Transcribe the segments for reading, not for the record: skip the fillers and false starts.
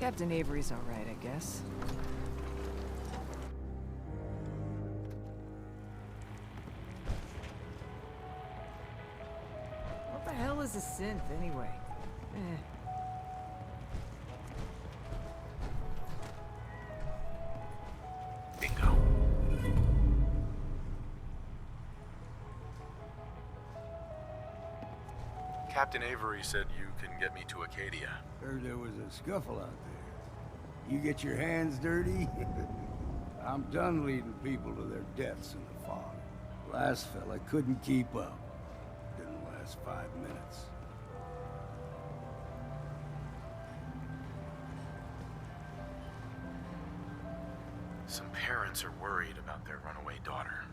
Captain Avery's all right, I guess. What the hell is a synth, anyway? Bingo. Captain Avery said you can get me to Acadia. Heard there was a scuffle out there. You get your hands dirty? I'm done leading people to their deaths in the fog. Last fella couldn't keep up. Didn't last 5 minutes. Some parents are worried about their runaway daughter.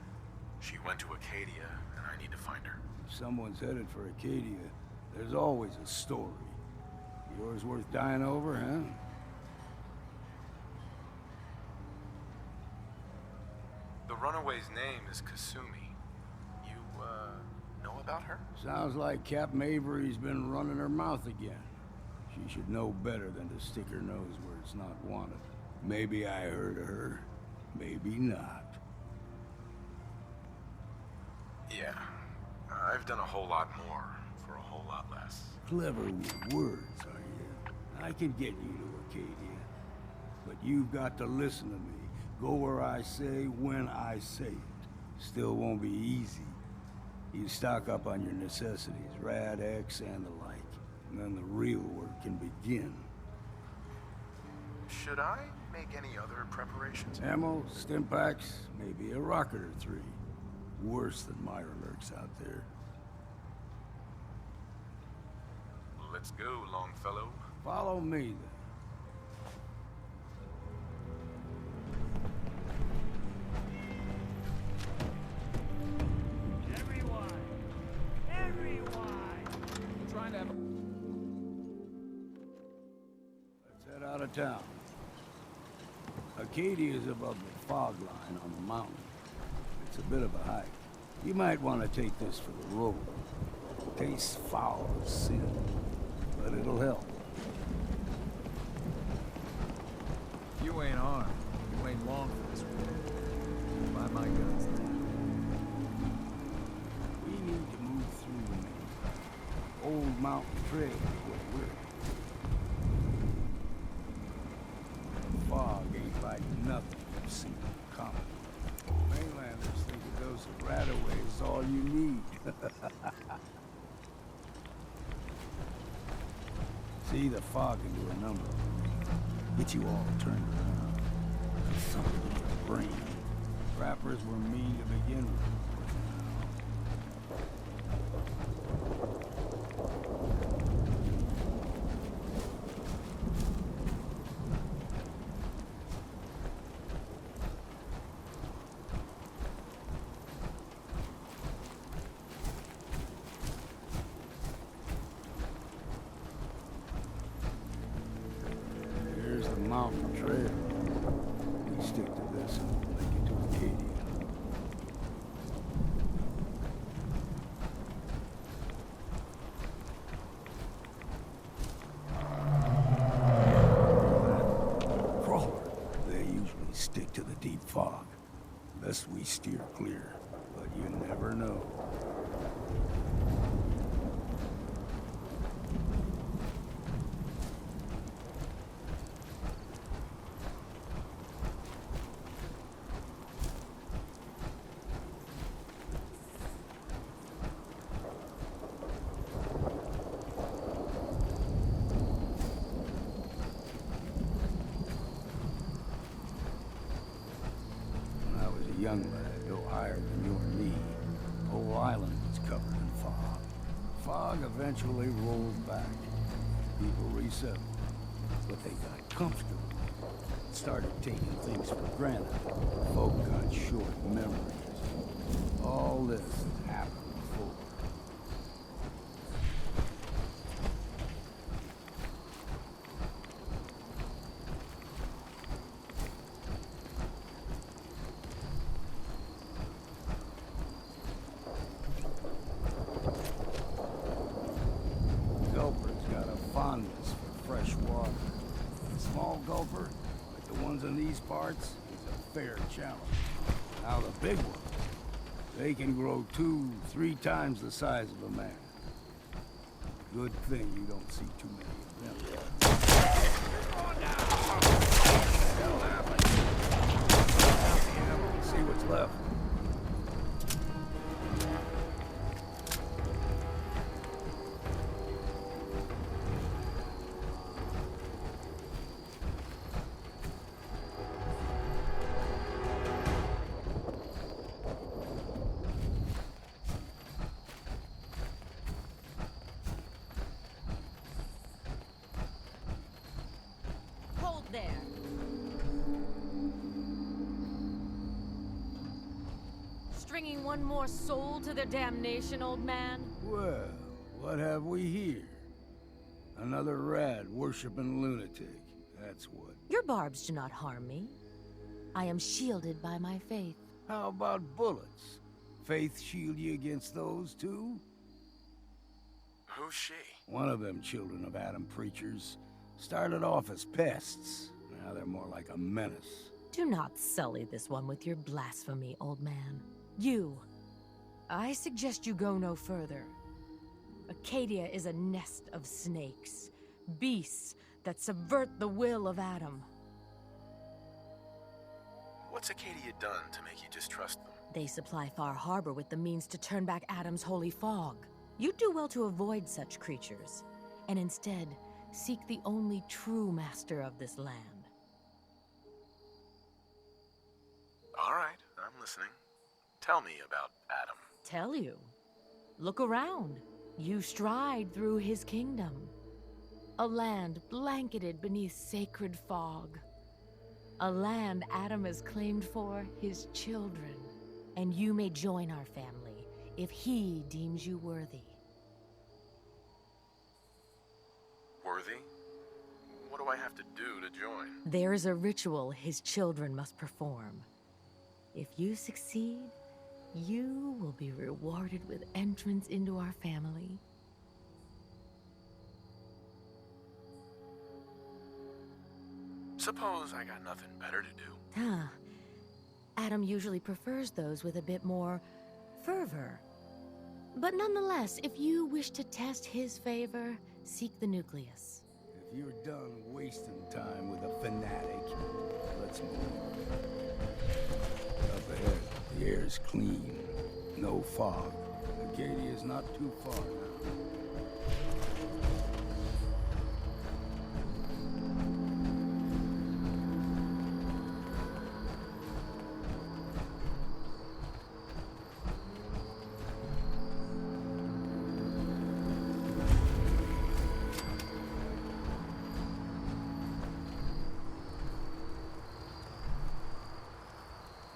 She went to Acadia, and I need to find her. If someone's headed for Acadia, there's always a story. Yours worth dying over, huh? The runaway's name is Kasumi. You, know about her? Sounds like Captain Avery's been running her mouth again. She should know better than to stick her nose where it's not wanted. Maybe I heard of her, maybe not. Yeah. I've done a whole lot more for a whole lot less. Clever with words, are you? I can get you to Acadia. But you've got to listen to me. Go where I say, when I say it. Still won't be easy. You stock up on your necessities, Rad X and the like. And then the real work can begin. Should I make any other preparations? Ammo, stim packs, maybe a rocket or 3. Worse than Myra lurks out there. Let's go, Longfellow. Follow me, then. Let's head out of town. Acadia is above the fog line on the mountain. It's a bit of a hike. You might want to take this for the road. Tastes foul as sin, but it'll help. You ain't armed. You ain't long for this one. Buy my guns then. We need to move through the main. Old mountain trail is where we're. The fog ain't like nothing you've seen coming. Mainlanders think a dose of Radaway is all you need. See, the fog can do a number of things. Get you all turned around. Something in your brain. Trappers were mean to begin with. Here's the mountain trail. We stick to this and we'll make it to Acadia. Crawler. They usually stick to the deep fog. Best we steer clear, but you never know. When I was a young lad, no higher than you or me, the whole island was covered in fog. Fog eventually rolled back. People resettled, but they got comfortable. Started taking things for granted. Folk got short memories. All this has happened before. Gulper's got a fondness for fresh water. small gulper, like the ones in these parts, is a fair challenge. Now the big ones, they can grow 2-3 times the size of a man. Good thing you don't see too many of them. See what's left. Hold there. Stringing one more soul to their damnation, old man? Well, what have we here? Another rad worshipping lunatic. That's what. Your barbs do not harm me. I am shielded by my faith. How about bullets? Faith shield you against those too? Who's she? One of them children of Adam preachers started off as pests. Now they're more like a menace. Do not sully this one with your blasphemy, old man. I suggest you go no further. Acadia is a nest of snakes, beasts that subvert the will of Adam. What's Acadia done to make you distrust them? They supply Far Harbor with the means to turn back Adam's holy fog. You do well to avoid such creatures, and instead seek the only true master of this land. All right, I'm listening. Tell me about Adam. Tell you. Look around. You stride through his kingdom. A land blanketed beneath sacred fog. A land Adam has claimed for his children. And you may join our family if he deems you worthy. Worthy? What do I have to do to join? There is a ritual his children must perform. If you succeed, you will be rewarded with entrance into our family. Suppose I got nothing better to do. Adam usually prefers those with a bit more fervor. But nonetheless, if you wish to test his favor, seek the nucleus. If you're done wasting time with a fanatic, let's move. Up ahead, the air's clean. No fog. Acadia's not too far now.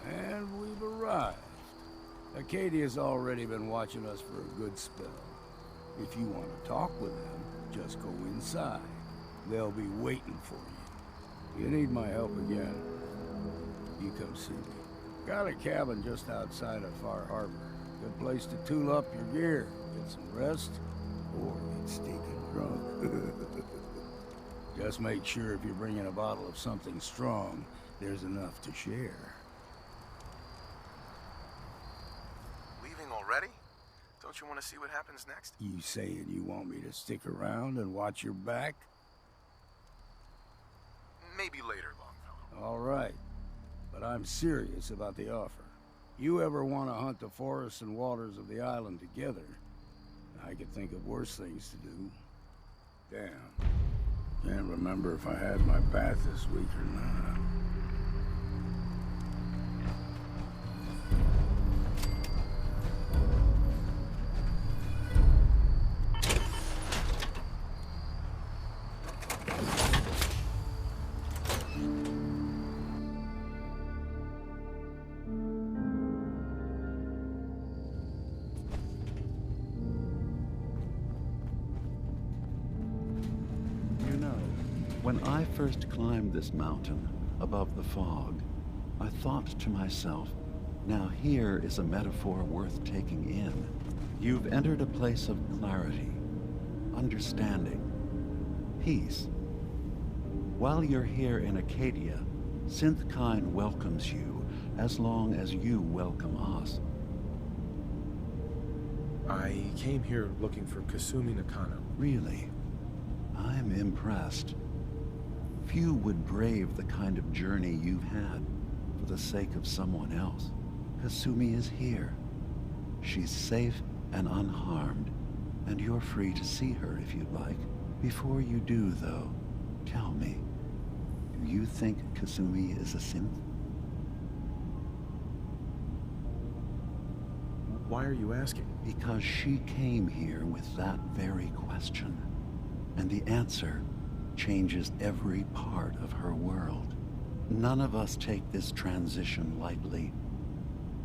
And we've arrived. Acadia's already been watching us for a good spell. If you want to talk with them, just go inside. They'll be waiting for you. You need my help again, you come see me. Got a cabin just outside of Far Harbor. Good place to tool up your gear, get some rest, or get stinking drunk. Just make sure if you're bringing a bottle of something strong, there's enough to share. Leaving already? Don't you want to see what happens next? You saying you want me to stick around and watch your back? Maybe later, Longfellow. All right, but I'm serious about the offer. You ever want to hunt the forests and waters of the island together, I could think of worse things to do. Damn. Can't remember if I had my bath this week or not. When I first climbed this mountain above the fog, I thought to myself, now here is a metaphor worth taking in. You've entered a place of clarity, understanding, peace. While you're here in Acadia, Synthkind welcomes you as long as you welcome us. I came here looking for Kasumi Nakano. Really? I'm impressed. Few would brave the kind of journey you've had for the sake of someone else. Kasumi is here. She's safe and unharmed, and you're free to see her if you'd like. Before you do, though, tell me, do you think Kasumi is a synth? Why are you asking? Because she came here with that very question, and the answer changes every part of her world. None of us take this transition lightly.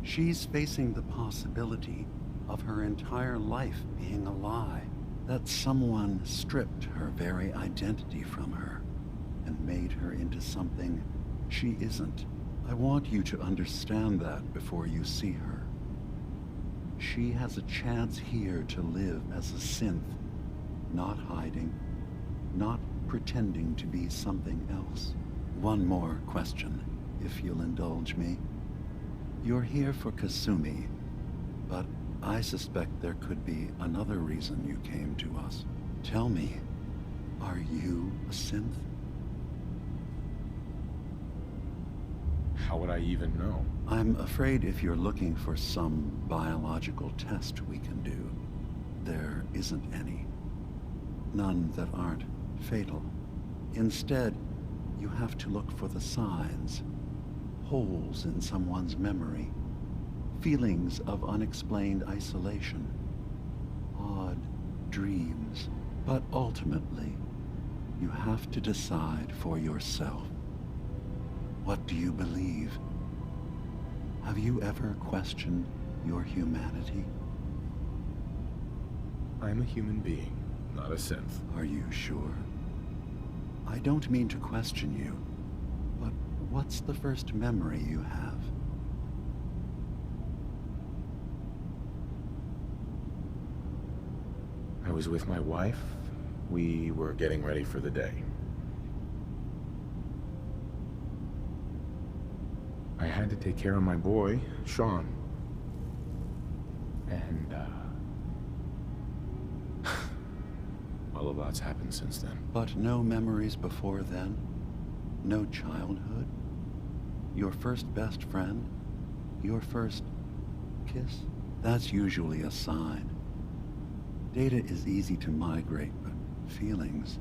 She's facing the possibility of her entire life being a lie, that someone stripped her very identity from her and made her into something she isn't. I want you to understand that before you see her. She has a chance here to live as a synth, not hiding, not pretending to be something else. One more question, if you'll indulge me. You're here for Kasumi, but I suspect there could be another reason you came to us. Tell me, are you a synth? How would I even know? I'm afraid if you're looking for some biological test we can do, there isn't any. None that aren't fatal. Instead, you have to look for the signs, holes in someone's memory, feelings of unexplained isolation, odd dreams. But ultimately, you have to decide for yourself. What do you believe? Have you ever questioned your humanity? I'm a human being, not a synth. Are you sure? I don't mean to question you, but what's the first memory you have? I was with my wife. We were getting ready for the day. I had to take care of my boy, Sean. And, well, a lot's happened since then. But no memories before then? No childhood? Your first best friend? Your first kiss? That's usually a sign. Data is easy to migrate, but feelings,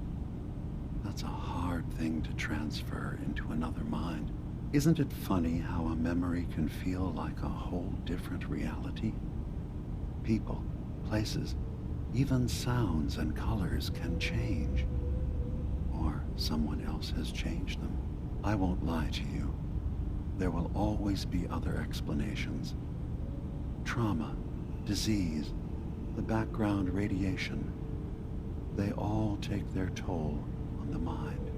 that's a hard thing to transfer into another mind. Isn't it funny how a memory can feel like a whole different reality? People, places, even sounds and colors can change. Or someone else has changed them. I won't lie to you. There will always be other explanations. Trauma, disease, the background radiation. They all take their toll on the mind.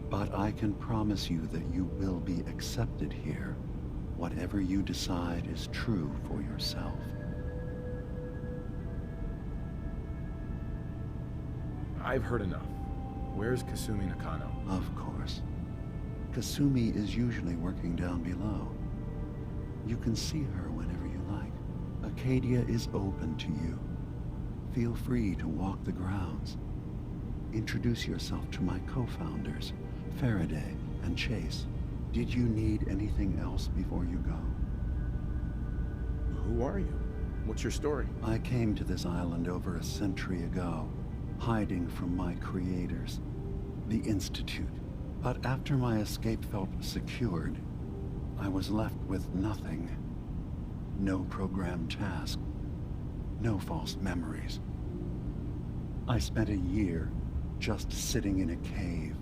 But I can promise you that you will be accepted here, whatever you decide is true for yourself. I've heard enough. Where's Kasumi Nakano? Of course. Kasumi is usually working down below. You can see her whenever you like. Acadia is open to you. Feel free to walk the grounds. Introduce yourself to my co-founders, Faraday and Chase. Did you need anything else before you go? Who are you? What's your story? I came to this island over a century ago, hiding from my creators, the Institute. But after my escape felt secured, I was left with nothing. No programmed task. No false memories. I spent a year just sitting in a cave.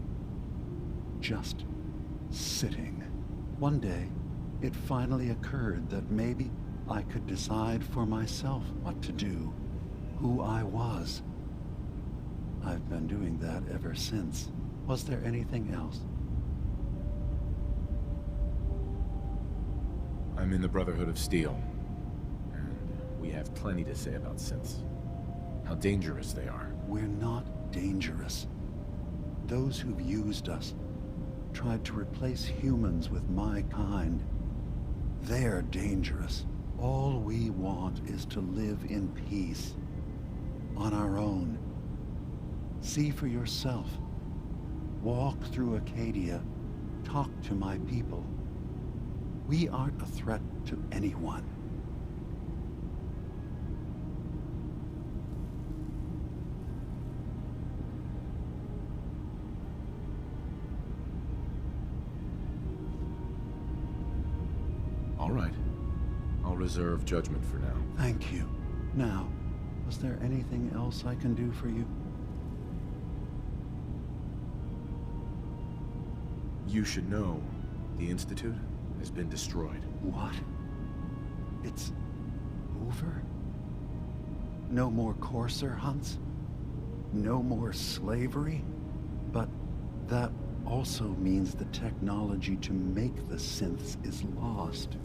Just sitting. One day, it finally occurred that maybe I could decide for myself what to do, who I was. I've been doing that ever since. Was there anything else? I'm in the Brotherhood of Steel, and we have plenty to say about synths. How dangerous they are. We're not dangerous. Those who've used us tried to replace humans with my kind. They're dangerous. All we want is to live in peace. On our own. See for yourself. Walk through Acadia. Talk to my people. We aren't a threat to anyone. All right. I'll reserve judgment for now. Thank you. Now, was there anything else I can do for you? You should know, the Institute has been destroyed. What? It's over? No more courser hunts? No more slavery? But that also means the technology to make the synths is lost.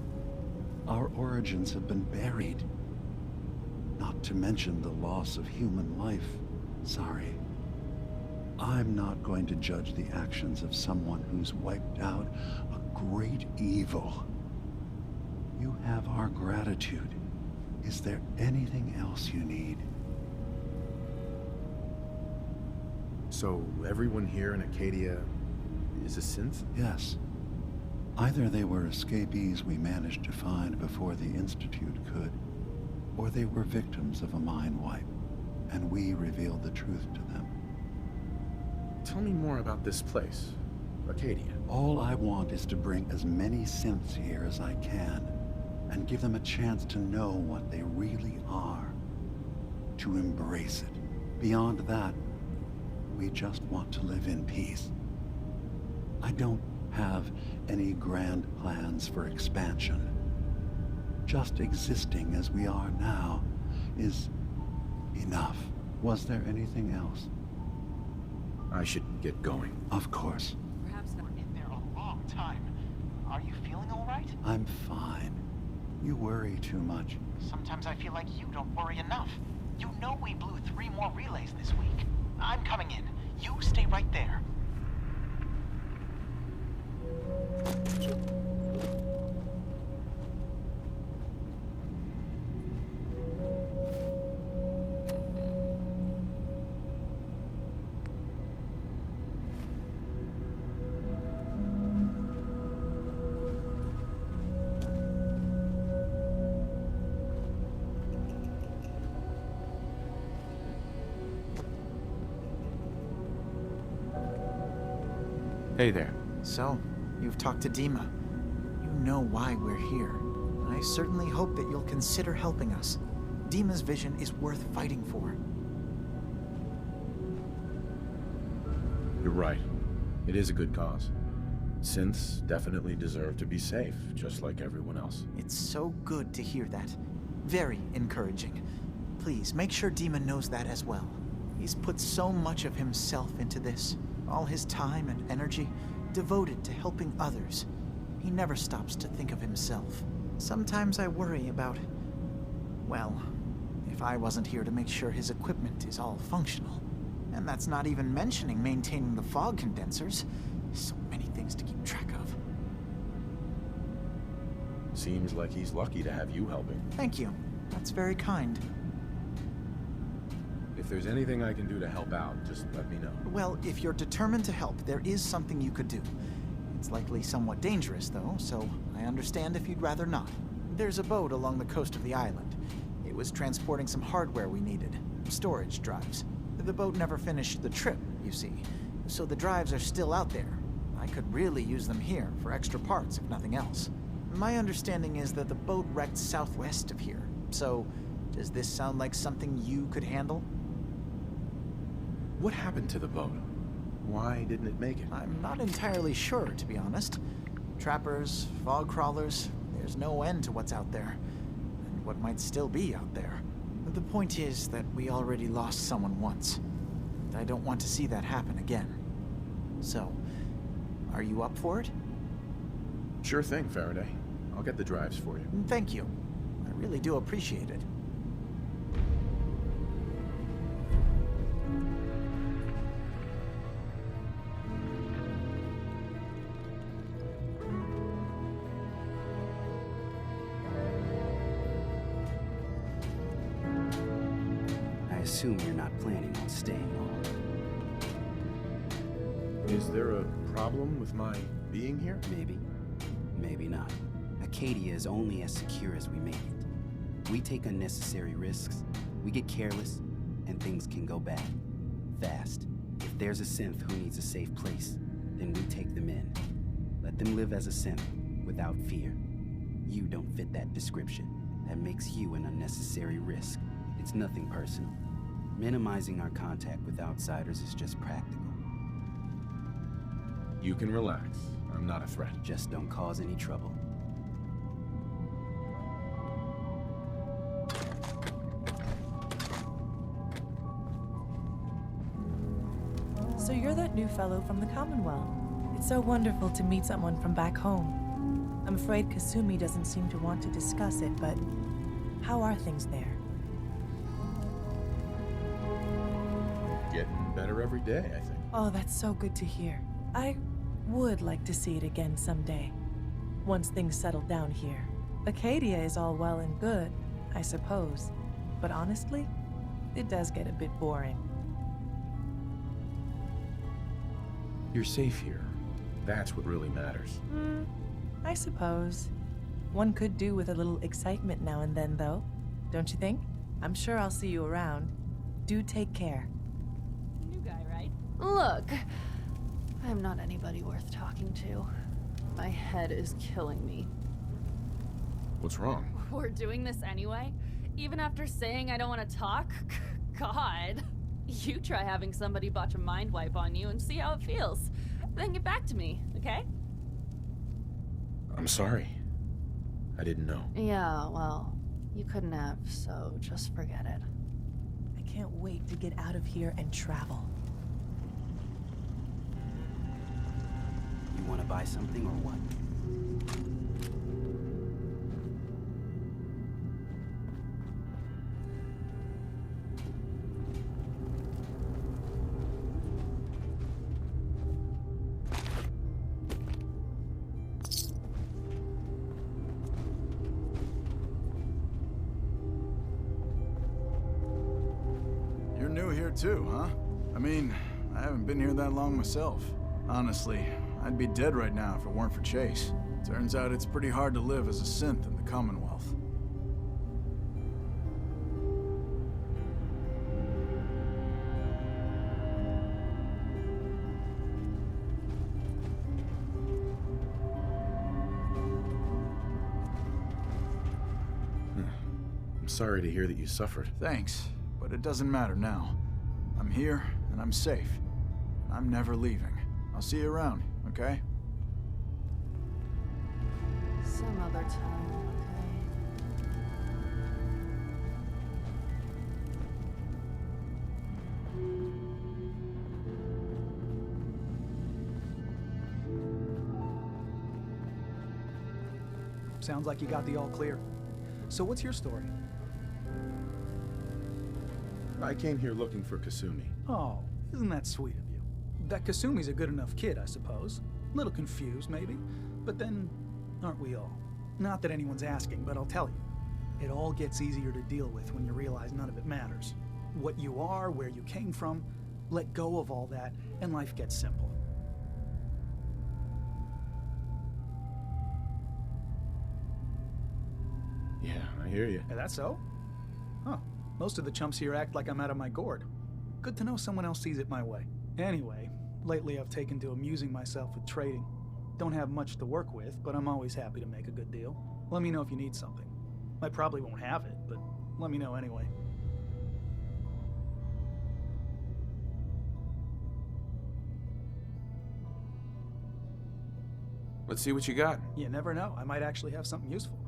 Our origins have been buried. Not to mention the loss of human life. Sorry. I'm not going to judge the actions of someone who's wiped out a great evil. You have our gratitude. Is there anything else you need? So, everyone here in Acadia is a synth? Yes. Either they were escapees we managed to find before the Institute could, or they were victims of a mind wipe, and we revealed the truth to them. Tell me more about this place, Acadia. All I want is to bring as many synths here as I can, and give them a chance to know what they really are. To embrace it. Beyond that, we just want to live in peace. I don't have any grand plans for expansion. Just existing as we are now is enough. Was there anything else? I should get going. Of course. Perhaps not in there a long time. Are you feeling all right? I'm fine. You worry too much. Sometimes I feel like you don't worry enough. You know we blew 3 more relays this week. I'm coming in. You stay right there. Hey there. So, you've talked to Dima. You know why we're here. I certainly hope that you'll consider helping us. Dima's vision is worth fighting for. You're right. It is a good cause. Synths definitely deserve to be safe, just like everyone else. It's so good to hear that. Very encouraging. Please, make sure Dima knows that as well. He's put so much of himself into this. All his time and energy devoted to helping others. He never stops to think of himself. Sometimes I worry about, well, if I wasn't here to make sure his equipment is all functional. And that's not even mentioning maintaining the fog condensers. So many things to keep track of. Seems like he's lucky to have you helping. Thank you. That's very kind. If there's anything I can do to help out, just let me know. Well, if you're determined to help, there is something you could do. It's likely somewhat dangerous, though, so I understand if you'd rather not. There's a boat along the coast of the island. It was transporting some hardware we needed. Storage drives. The boat never finished the trip, you see, so the drives are still out there. I could really use them here for extra parts, if nothing else. My understanding is that the boat wrecked southwest of here, so does this sound like something you could handle? What happened to the boat? Why didn't it make it? I'm not entirely sure, to be honest. Trappers, fog crawlers, there's no end to what's out there. And what might still be out there. The point is that we already lost someone once. And I don't want to see that happen again. So, are you up for it? Sure thing, Faraday. I'll get the drives for you. Thank you. I really do appreciate it. assume you're not planning on staying long. Is there a problem with my being here? Maybe. Maybe not. Acadia is only as secure as we make it. We take unnecessary risks, we get careless, and things can go bad. Fast. If there's a synth who needs a safe place, then we take them in. Let them live as a synth, without fear. You don't fit that description. That makes you an unnecessary risk. It's nothing personal. Minimizing our contact with outsiders is just practical. You can relax. I'm not a threat. Just don't cause any trouble. So you're that new fellow from the Commonwealth. It's so wonderful to meet someone from back home. I'm afraid Kasumi doesn't seem to want to discuss it, but how are things there? Getting better every day, I think. Oh, that's so good to hear. I would like to see it again someday, once things settle down here. Acadia is all well and good, I suppose, but honestly, it does get a bit boring. You're safe here. That's what really matters. I suppose. One could do with a little excitement now and then, though. Don't you think? I'm sure I'll see you around. Do take care. New guy, right? Look, I'm not anybody worth talking to. My head is killing me. What's wrong? We're doing this anyway? Even after saying I don't want to talk? God. You try having somebody botch a mind wipe on you and see how it feels. Then get back to me, okay? I'm sorry. I didn't know. Yeah, well, you couldn't have, so just forget it. I can't wait to get out of here and travel. You want to buy something or what? You're new here too, huh? I mean, I haven't been here that long myself. Honestly, I'd be dead right now if it weren't for Chase. Turns out it's pretty hard to live as a synth in the Commonwealth. I'm sorry to hear that you suffered. Thanks, but it doesn't matter now. I'm here, and I'm safe. I'm never leaving. I'll see you around, okay? Some other time, okay? Sounds like you got the all clear. So what's your story? I came here looking for Kasumi. Oh, isn't that sweet of you? That Kasumi's a good enough kid, I suppose. Little confused, maybe. But then, aren't we all? Not that anyone's asking, but I'll tell you. It all gets easier to deal with when you realize none of it matters. What you are, where you came from, let go of all that, and life gets simple. Yeah, I hear you. Is that so? Huh. Most of the chumps here act like I'm out of my gourd. Good to know someone else sees it my way. Anyway, lately I've taken to amusing myself with trading. Don't have much to work with, but I'm always happy to make a good deal. Let me know if you need something. I probably won't have it, but let me know anyway. Let's see what you got. You never know. I might actually have something useful.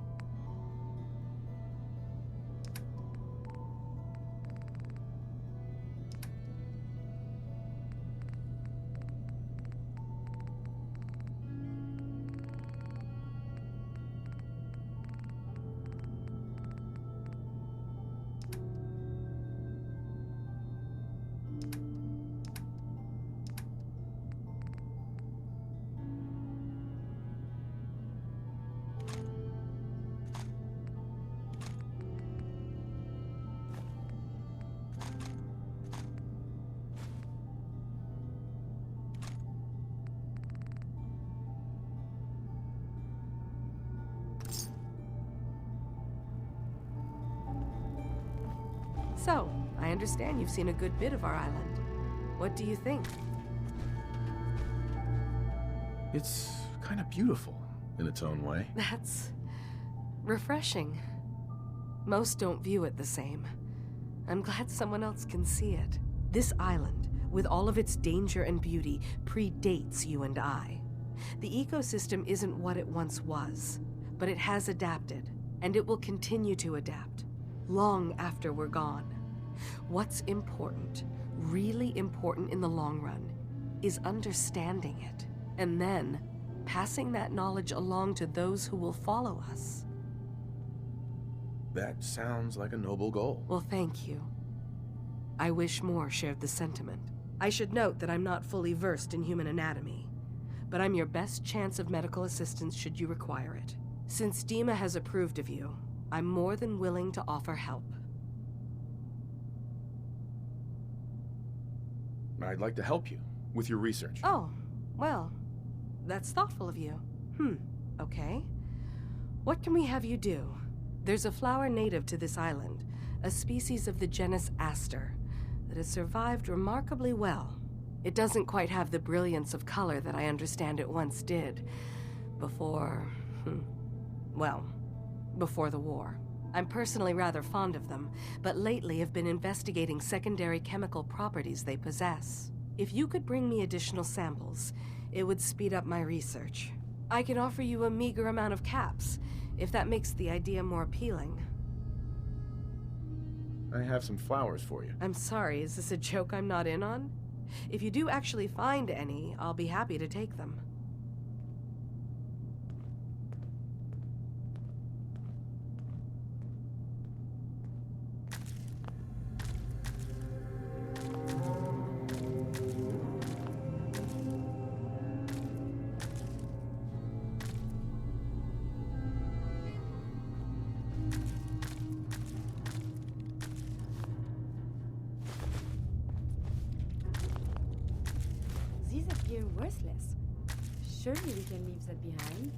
So, I understand you've seen a good bit of our island. What do you think? It's kind of beautiful in its own way. That's refreshing. Most don't view it the same. I'm glad someone else can see it. This island, with all of its danger and beauty, predates you and I. The ecosystem isn't what it once was, but it has adapted, and it will continue to adapt, long after we're gone. What's important, really important in the long run, is understanding it, and then passing that knowledge along to those who will follow us. That sounds like a noble goal. Well, thank you. I wish more shared the sentiment. I should note that I'm not fully versed in human anatomy, but I'm your best chance of medical assistance should you require it. Since Dima has approved of you, I'm more than willing to offer help. I'd like to help you with your research. Oh, well, that's thoughtful of you. Okay. What can we have you do? There's a flower native to this island, a species of the genus Aster, that has survived remarkably well. It doesn't quite have the brilliance of color that I understand it once did, before the war. I'm personally rather fond of them, but lately have been investigating secondary chemical properties they possess. If you could bring me additional samples, it would speed up my research. I can offer you a meager amount of caps, if that makes the idea more appealing. I have some flowers for you. I'm sorry, is this a joke I'm not in on? If you do actually find any, I'll be happy to take them. These appear worthless. Surely we can leave that behind.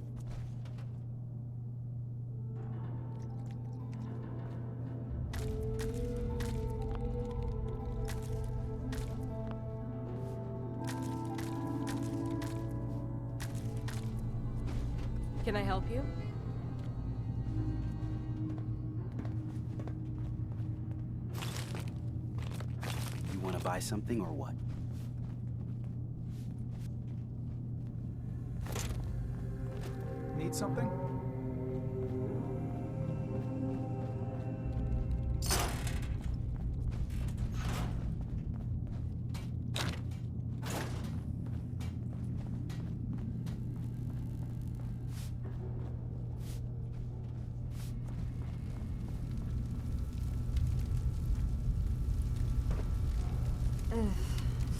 Can I help you? You want to buy something or what? Need something? Ugh,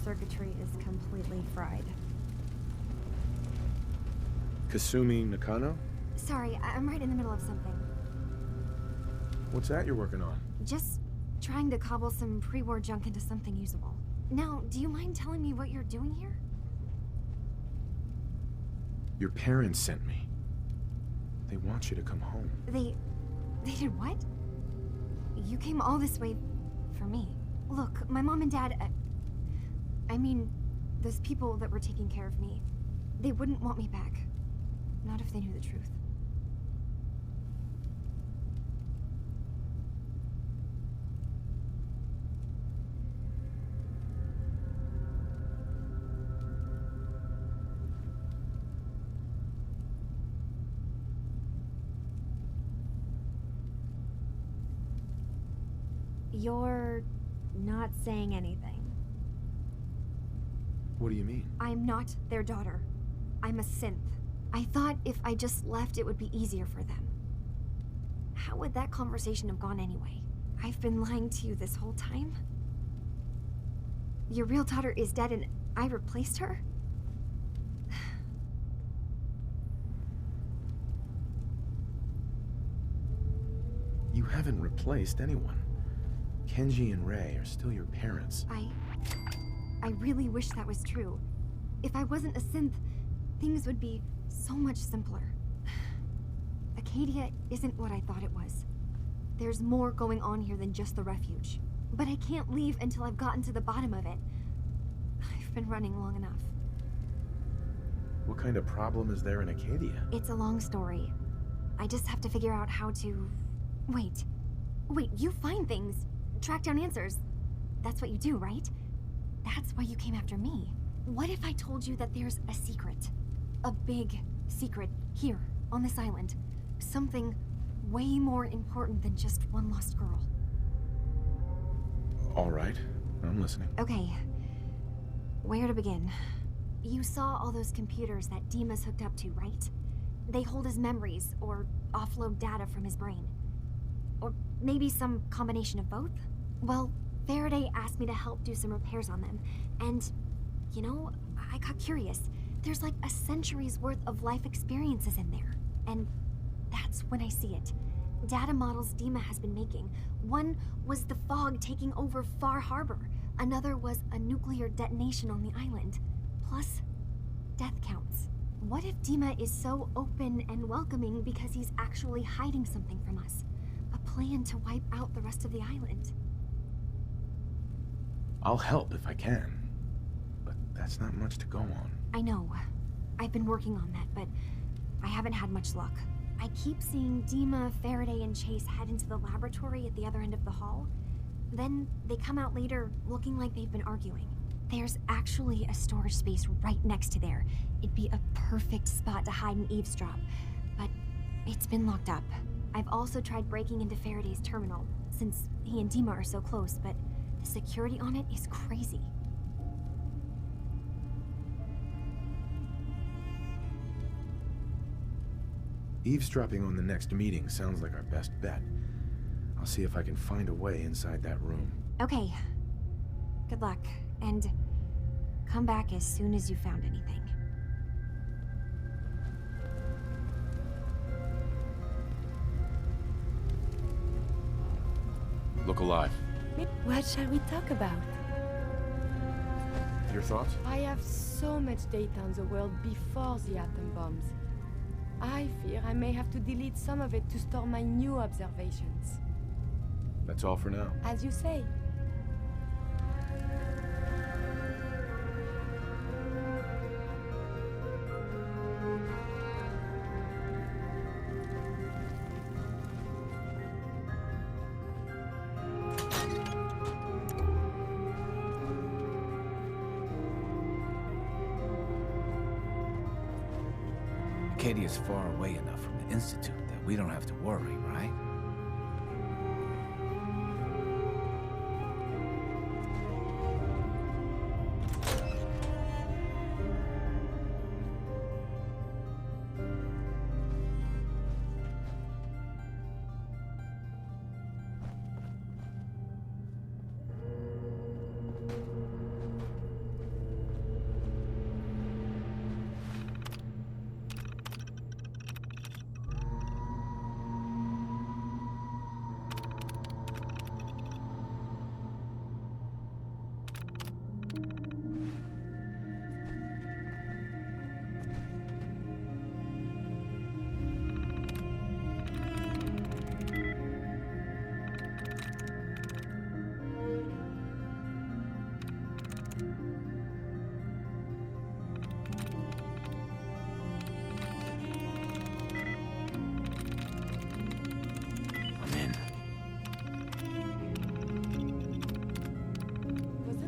circuitry is completely fried. Kasumi Nakano? Sorry, I'm right in the middle of something. What's that you're working on? Just trying to cobble some pre-war junk into something usable. Now, do you mind telling me what you're doing here? Your parents sent me. They want you to come home. They did what? You came all this way for me. Look, my mom and dad, I mean, those people that were taking care of me, they wouldn't want me back. Not if they knew the truth. You're not saying anything. What do you mean? I'm not their daughter. I'm a synth. I thought if I just left, it would be easier for them. How would that conversation have gone anyway? I've been lying to you this whole time? Your real daughter is dead and I replaced her? You haven't replaced anyone. Kenji and Rei are still your parents. I really wish that was true. If I wasn't a synth, things would be so much simpler. Acadia isn't what I thought it was. There's more going on here than just the refuge. but I can't leave until I've gotten to the bottom of it. I've been running long enough. What kind of problem is there in Acadia? It's a long story. I just have to figure out how to... Wait, you find things, track down answers. That's what you do, right? That's why you came after me. What if I told you that there's a secret? A big secret here, on this island. Something way more important than just one lost girl. All right, I'm listening. Okay, where to begin? You saw all those computers that Dima's hooked up to, right? They hold his memories, or offload data from his brain. Or maybe some combination of both? Well, Faraday asked me to help do some repairs on them, and, you know, I got curious. There's like a century's worth of life experiences in there, and that's when I see it. Data models Dima has been making. One was the fog taking over Far Harbor. Another was a nuclear detonation on the island. Plus, death counts. What if Dima is so open and welcoming because he's actually hiding something from us? A plan to wipe out the rest of the island. I'll help if I can, but that's not much to go on. I know. I've been working on that, but I haven't had much luck. I keep seeing Dima, Faraday, and Chase head into the laboratory at the other end of the hall. Then they come out later looking like they've been arguing. There's actually a storage space right next to there. It'd be a perfect spot to hide and eavesdrop, but it's been locked up. I've also tried breaking into Faraday's terminal, since he and Dima are so close, but the security on it is crazy. Eavesdropping on the next meeting sounds like our best bet. I'll see if I can find a way inside that room. Okay. Good luck, and come back as soon as you found anything. Look alive. What shall we talk about? Your thoughts? I have so much data on the world before the atom bombs. I fear I may have to delete some of it to store my new observations. That's all for now. As you say. Acadia's far away enough from the Institute that we don't have to worry, right?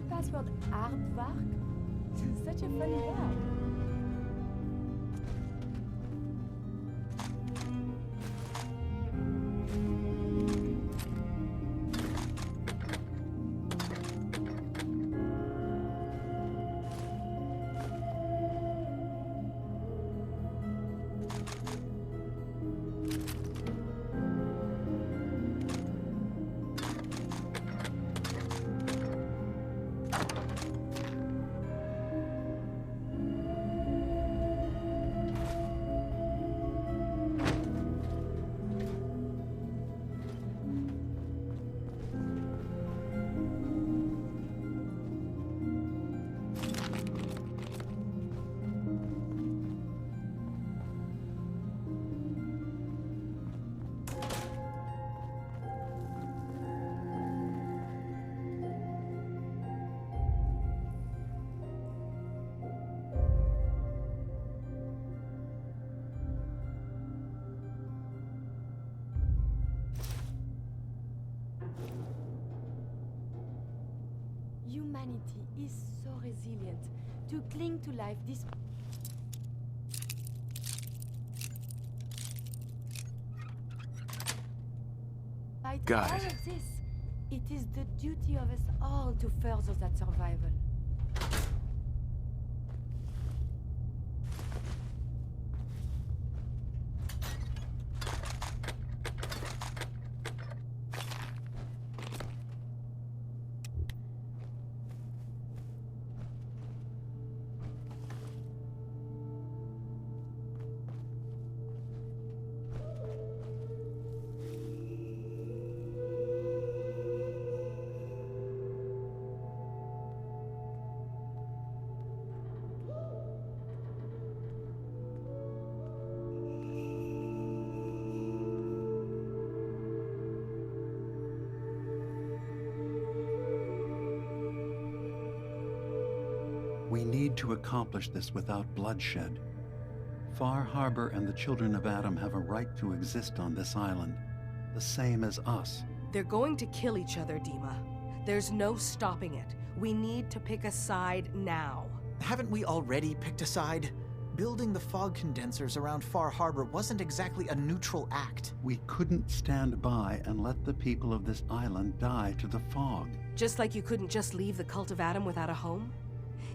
Password Aardvark? Such a funny word. humanity is so resilient. To cling to life this... Got all it. of this, it is the duty of us all to further that survival. We need to accomplish this without bloodshed. Far Harbor and the children of Adam have a right to exist on this island, the same as us. They're going to kill each other, Dima. There's no stopping it. We need to pick a side now. Haven't we already picked a side? Building the fog condensers around Far Harbor wasn't exactly a neutral act. We couldn't stand by and let the people of this island die to the fog. Just like you couldn't just leave the Cult of Adam without a home?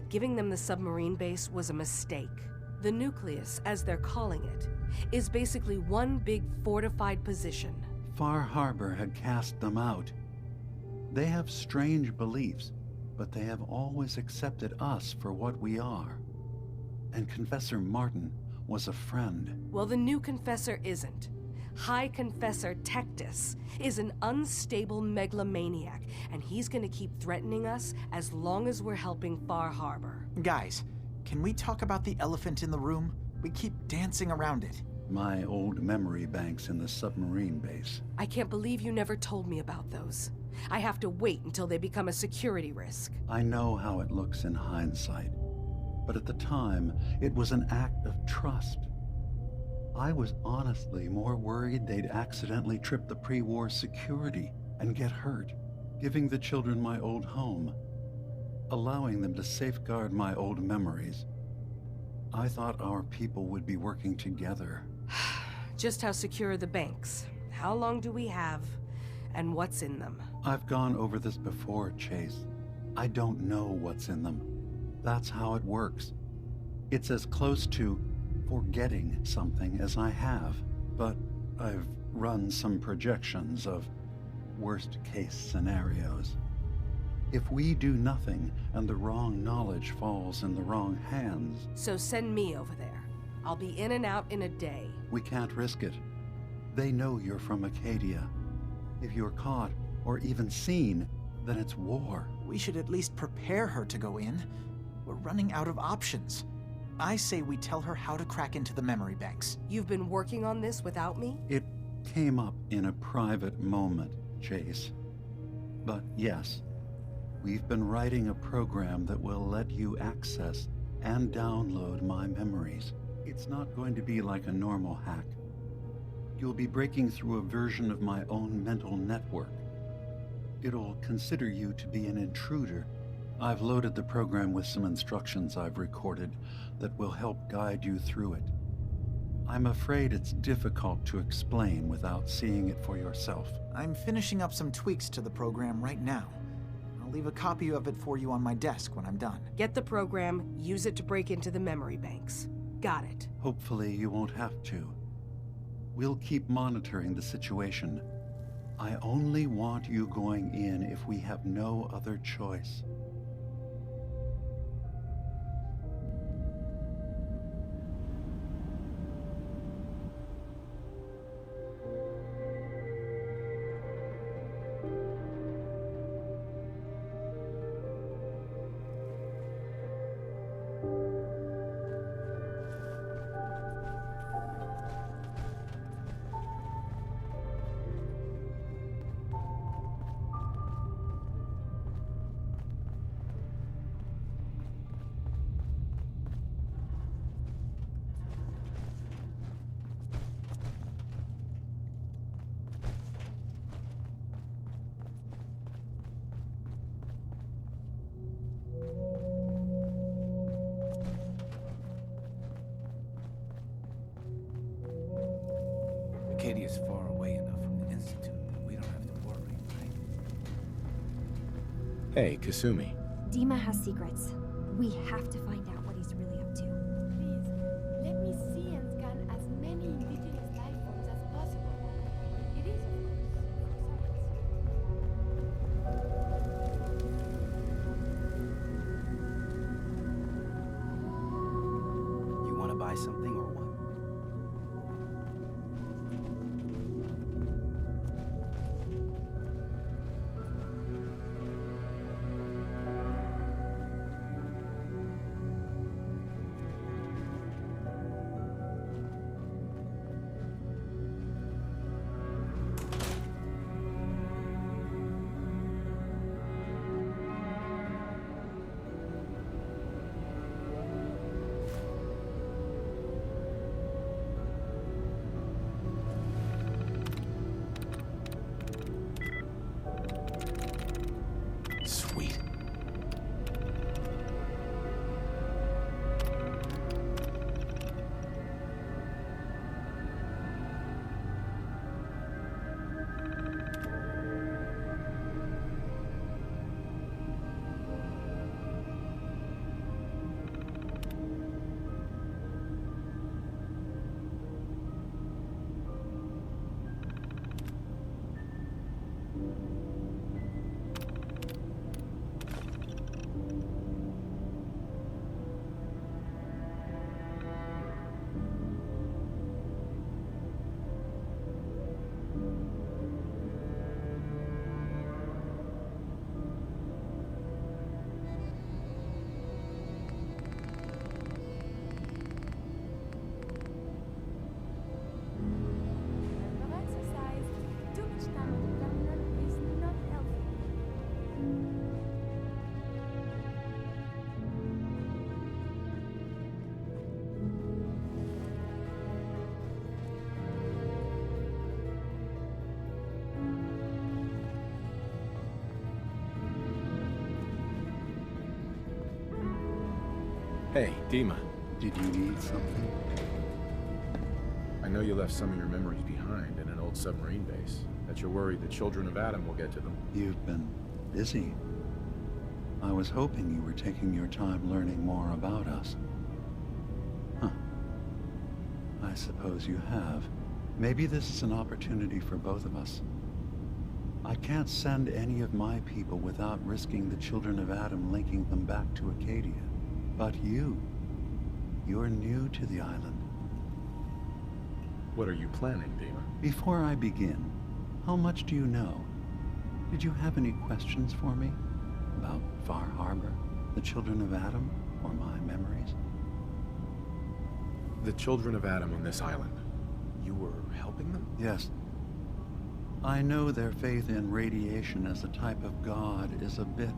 Giving them the submarine base was a mistake. The nucleus, as they're calling it, is basically one big fortified position. Far Harbor had cast them out. They have strange beliefs, but they have always accepted us for what we are. And Confessor Martin was a friend. Well, the new Confessor isn't. High Confessor Tectus is an unstable megalomaniac, and he's gonna keep threatening us as long as we're helping Far Harbor. Guys, can we talk about the elephant in the room? We keep dancing around it. My old memory banks in the submarine base. I can't believe you never told me about those. I have to wait until they become a security risk. I know how it looks in hindsight, but at the time, it was an act of trust. I was honestly more worried they'd accidentally trip the pre-war security and get hurt, giving the children my old home, allowing them to safeguard my old memories. I thought our people would be working together. Just how secure are the banks? How long do we have? And what's in them? I've gone over this before, Chase. I don't know what's in them. That's how it works. It's as close to forgetting something as I have, but I've run some projections of worst-case scenarios. If we do nothing and the wrong knowledge falls in the wrong hands... So send me over there. I'll be in and out in a day. We can't risk it. They know you're from Acadia. If you're caught, or even seen, then it's war. We should at least prepare her to go in. We're running out of options. I say we tell her how to crack into the memory banks. You've been working on this without me? It came up in a private moment, Chase. But yes, we've been writing a program that will let you access and download my memories. It's not going to be like a normal hack. You'll be breaking through a version of my own mental network. It'll consider you to be an intruder. I've loaded the program with some instructions I've recorded that will help guide you through it. I'm afraid it's difficult to explain without seeing it for yourself. I'm finishing up some tweaks to the program right now. I'll leave a copy of it for you on my desk when I'm done. Get the program, use it to break into the memory banks. Got it. Hopefully you won't have to. We'll keep monitoring the situation. I only want you going in if we have no other choice. Acadia's far away enough from the Institute that we don't have to worry, right? Hey, Kasumi. Dima has secrets. We have to find out what he's really up to. Please, let me see and scan as many indigenous life forms as possible. It is, of You want to buy something or what? Sweet. Remember exercise. Too much time on the terminal is not healthy. Hey, Dima. Did you need something? I know you left some of your memories behind in an old submarine base. That you're worried the children of Adam will get to them. You've been busy. I was hoping you were taking your time learning more about us. Huh. I suppose you have. Maybe this is an opportunity for both of us. I can't send any of my people without risking the children of Adam linking them back to Acadia. But you're new to the island. What are you planning, Dima? Before I begin, how much do you know? Did you have any questions for me? About Far Harbor, the children of Adam, or my memories? The children of Adam on this island. You were helping them? Yes. I know their faith in radiation as a type of god is a bit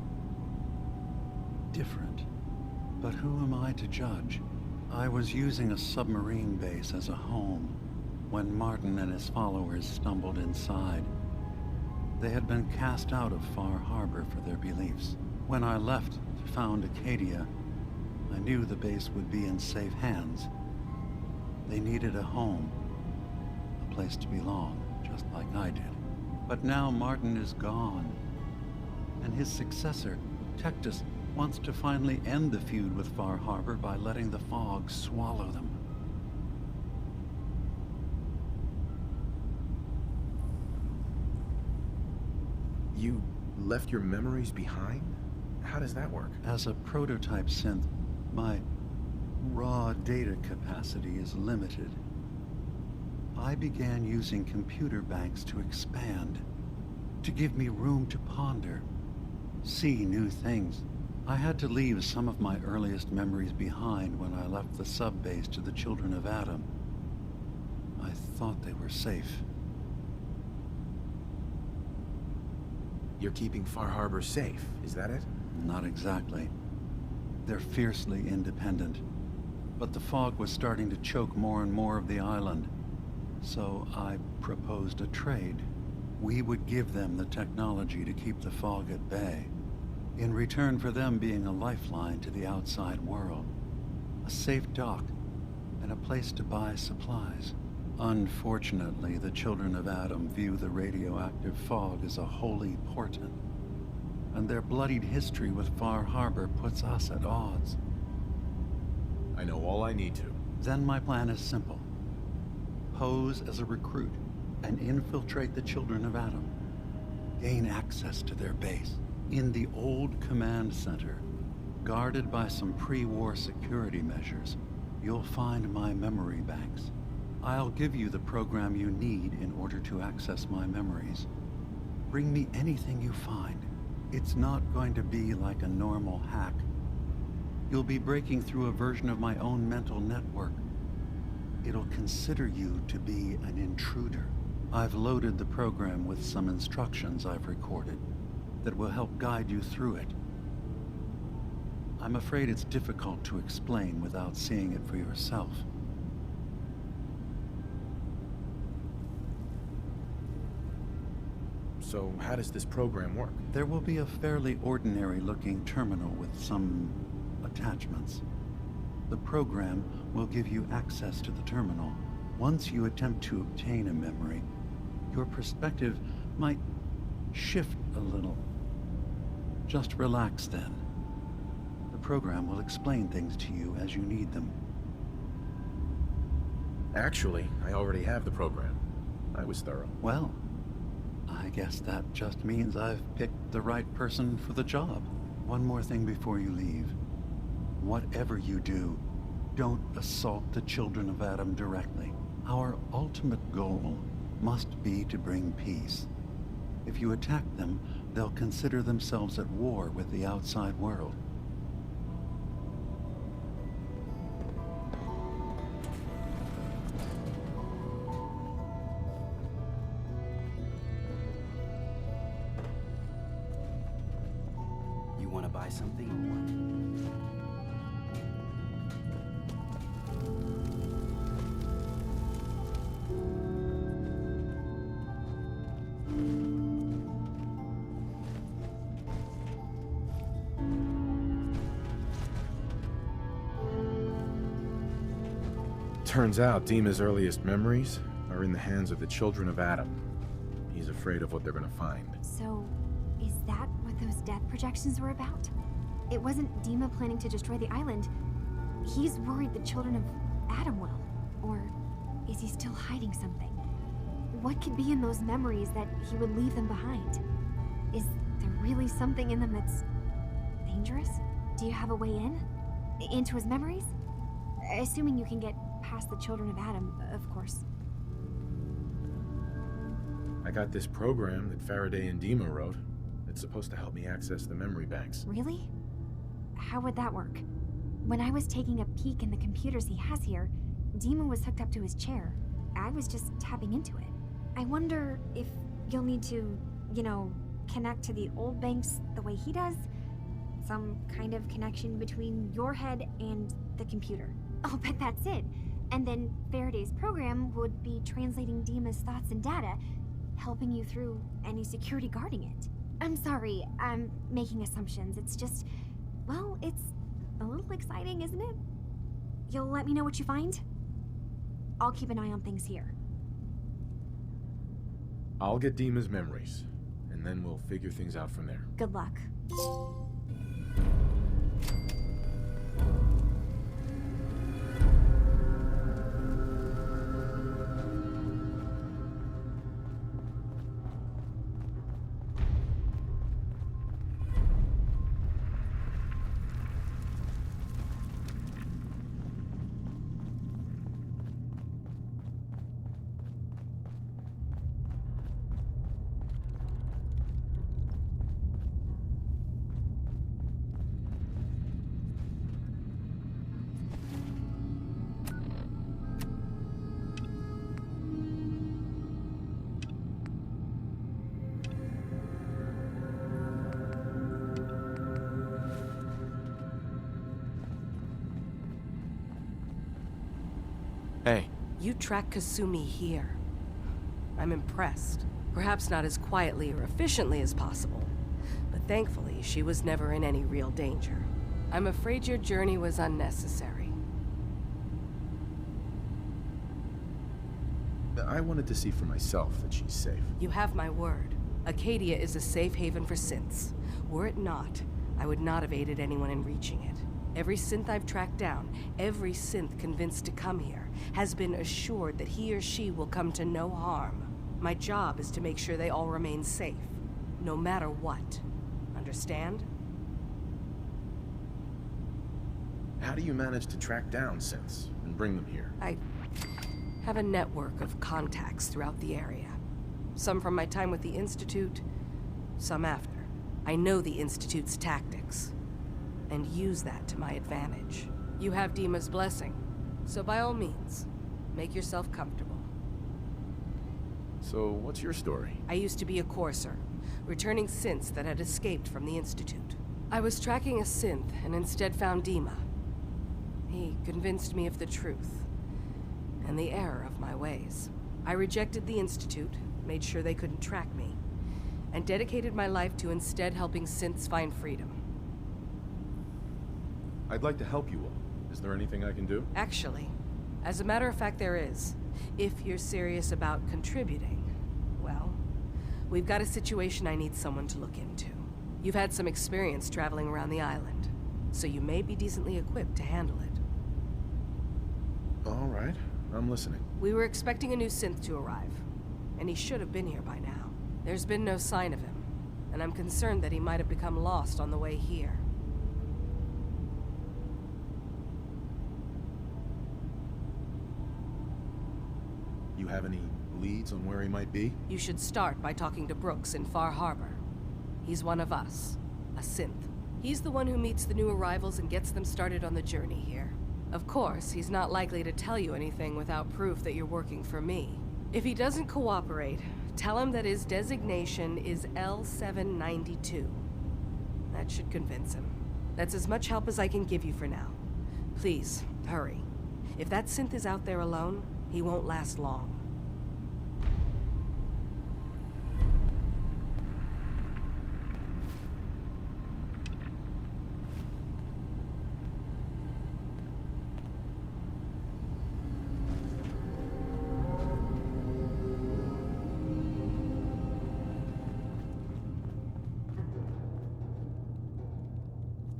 different. But who am I to judge? I was using a submarine base as a home when Martin and his followers stumbled inside. They had been cast out of Far Harbor for their beliefs. When I left to found Acadia, I knew the base would be in safe hands. They needed a home, a place to belong, just like I did. But now Martin is gone, and his successor, Tectus, wants to finally end the feud with Far Harbor by letting the fog swallow them. You left your memories behind? How does that work? As a prototype synth, my raw data capacity is limited. I began using computer banks to expand, to give me room to ponder, see new things. I had to leave some of my earliest memories behind when I left the sub-base to the children of Adam. I thought they were safe. You're keeping Far Harbor safe, is that it? Not exactly. They're fiercely independent. But the fog was starting to choke more and more of the island. So I proposed a trade. We would give them the technology to keep the fog at bay, in return for them being a lifeline to the outside world, a safe dock, and a place to buy supplies. Unfortunately, the children of Adam view the radioactive fog as a holy portent, and their bloodied history with Far Harbor puts us at odds. I know all I need to. Then my plan is simple. Pose as a recruit and infiltrate the children of Adam. Gain access to their base in the old command center. Guarded by some pre-war security measures, you'll find my memory banks. I'll give you the program you need in order to access my memories. Bring me anything you find. It's not going to be like a normal hack. You'll be breaking through a version of my own mental network. It'll consider you to be an intruder. I've loaded the program with some instructions I've recorded that will help guide you through it. I'm afraid it's difficult to explain without seeing it for yourself. So how does this program work? There will be a fairly ordinary-looking terminal with some attachments. The program will give you access to the terminal. Once you attempt to obtain a memory, your perspective might shift a little. Just relax then. The program will explain things to you as you need them. Actually, I already have the program. I was thorough. Well, I guess that just means I've picked the right person for the job. One more thing before you leave. Whatever you do, don't assault the children of Adam directly. Our ultimate goal must be to bring peace. If you attack them, they'll consider themselves at war with the outside world. You want to buy something or what? Turns out Dima's earliest memories are in the hands of the children of Adam. He's afraid of what they're gonna find. So, is that what those death projections were about? It wasn't Dima planning to destroy the island. He's worried the children of Adam will. Or is he still hiding something? What could be in those memories that he would leave them behind? Is there really something in them that's dangerous? Do you have a way in? Into his memories? Assuming you can get past the children of Adam, of course. I got this program that Faraday and Dima wrote. It's supposed to help me access the memory banks. Really? How would that work? When I was taking a peek in the computers he has here, Dima was hooked up to his chair. I was just tapping into it. I wonder if you'll need to, connect to the old banks the way he does? Some kind of connection between your head and the computer. I'll bet that's it. And then Faraday's program would be translating Dima's thoughts and data, helping you through any security guarding it. I'm sorry, I'm making assumptions. It's just, well, it's a little exciting, isn't it? You'll let me know what you find? I'll keep an eye on things here. I'll get Dima's memories, and then we'll figure things out from there. Good luck. Hey. You track Kasumi here. I'm impressed. Perhaps not as quietly or efficiently as possible, but thankfully she was never in any real danger. I'm afraid your journey was unnecessary. I wanted to see for myself that she's safe. You have my word. Acadia is a safe haven for synths. Were it not, I would not have aided anyone in reaching it. Every synth I've tracked down, every synth convinced to come here, has been assured that he or she will come to no harm. My job is to make sure they all remain safe, no matter what. Understand? How do you manage to track down synths and bring them here? I have a network of contacts throughout the area. Some from my time with the Institute, some after. I know the Institute's tactics, and use that to my advantage. You have Dima's blessing, so by all means, make yourself comfortable. So, what's your story? I used to be a courser, returning synths that had escaped from the Institute. I was tracking a synth and instead found Dima. He convinced me of the truth, and the error of my ways. I rejected the Institute, made sure they couldn't track me, and dedicated my life to instead helping synths find freedom. I'd like to help you all. Is there anything I can do? Actually, as a matter of fact, there is. If you're serious about contributing, well, we've got a situation I need someone to look into. You've had some experience traveling around the island, so you may be decently equipped to handle it. All right, I'm listening. We were expecting a new synth to arrive, and he should have been here by now. There's been no sign of him, and I'm concerned that he might have become lost on the way here. You have any leads on where he might be? You should start by talking to Brooks in Far Harbor. He's one of us, a synth. He's the one who meets the new arrivals and gets them started on the journey here. Of course, he's not likely to tell you anything without proof that you're working for me. If he doesn't cooperate, tell him that his designation is L792. That should convince him. That's as much help as I can give you for now. Please, hurry. If that synth is out there alone, he won't last long.